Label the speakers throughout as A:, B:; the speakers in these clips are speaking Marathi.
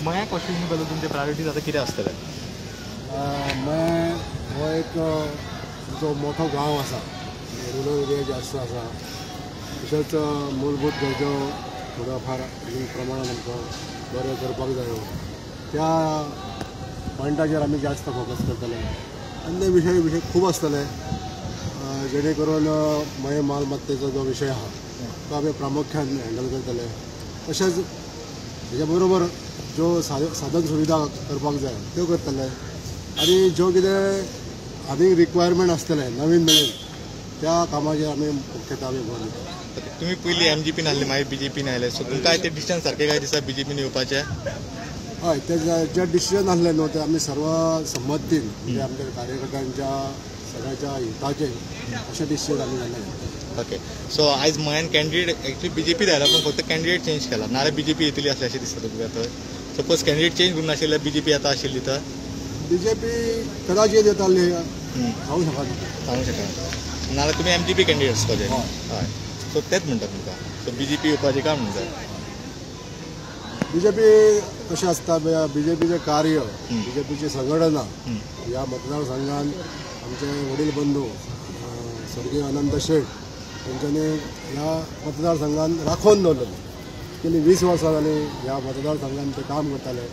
A: मया कॉन्स्टिट्युन्सी बद्दल तुमचे प्रायोरिटीज आता कितें आसतले?
B: मय हो एक जो मोठो गांव आसा, रुरल एरिया जास्त आसा, तशेंच मूलभूत गरजो थोड्या फार प्रमाणात आमकां बरें करपाक जायो, त्या पॉयंटाचेर आमी जास्त फोकस करतले. अन्य विशय खूब आसतले, जेणे करून मय मालमत्तेचो जो विशय आहा तो आमी प्रामुख्यान हँडल करतले. तशेंच हेच्या बरोबर ज्यो साधन सुविधा करपाक जाय त्यो करतले, आनी ज्यो कितें आनीक रिक्वायरमेंट आसतले नवीन त्या कामाचेर आमी मुख्यतः आमी भर दितले.
A: तुम्ही पयलीं MGPन आसले, मागीर BJPन आयले, सो तुमकां ते डिसिजन सारकें काय दिसता BJPन येवपाचें?
B: हय, ते जे डिसिजन आसले न्हू ते आमी सर्व संमतीन म्हणजे आमच्या कार्यकर्त्यांच्या सगळ्याच्या हिताचे अशें डिसिजन आमी जाल्ले.
A: ओके, सो आयज मयान कॅन्डिडेट एक्चुअली BJP आयला, पण फक्त कॅन्डिडेट चेंज केला, नाल्यार BJP येतली असले अशें दिसता तुमकां? थंय सपोज कॅन्डिडेट चेंज करून नाशिल्ल्यार BJP आतां आशिल्ली तर
B: BJP कदाचित येताली, सांगूंक शकना.
A: सांगूंक शकना, नाल्यार तुमी MGP कॅन्डिडेट आसपाचे. हय, सो तेच म्हणटा तुमकां. सो BJP येवपाचें काय म्हणटा?
B: BJP कशें आसता, BJPचें कार्य, BJPची संघटना ह्या मतदारसंघात आमचे वडील बंधू स्वर्गीय अनंत शेठ तेंच्यांनी ह्या मतदारसंघात राखून दवरलेले. गेली 20 वर्सां जाली ह्या मतदारसंघात ते काम करताले,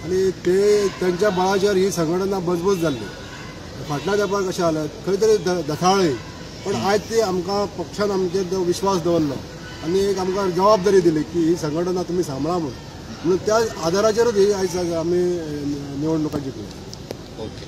B: आनी ते त्यांच्या बळाचेर ही संघटना मजबूत जाल्ली. फाटल्या तेंपार कशें जालें, खंय तरी दखाळ्ळी, पण आयज ती आमकां पक्षान आमचेर विश्वास दवरलो आनी एक आमकां जबाबदारी दिली की ही संघटना तुमी सांबाळा म्हणून त्या आदाराचेरूच ही आयज आमी निवडणुका जिखली.
A: ओके.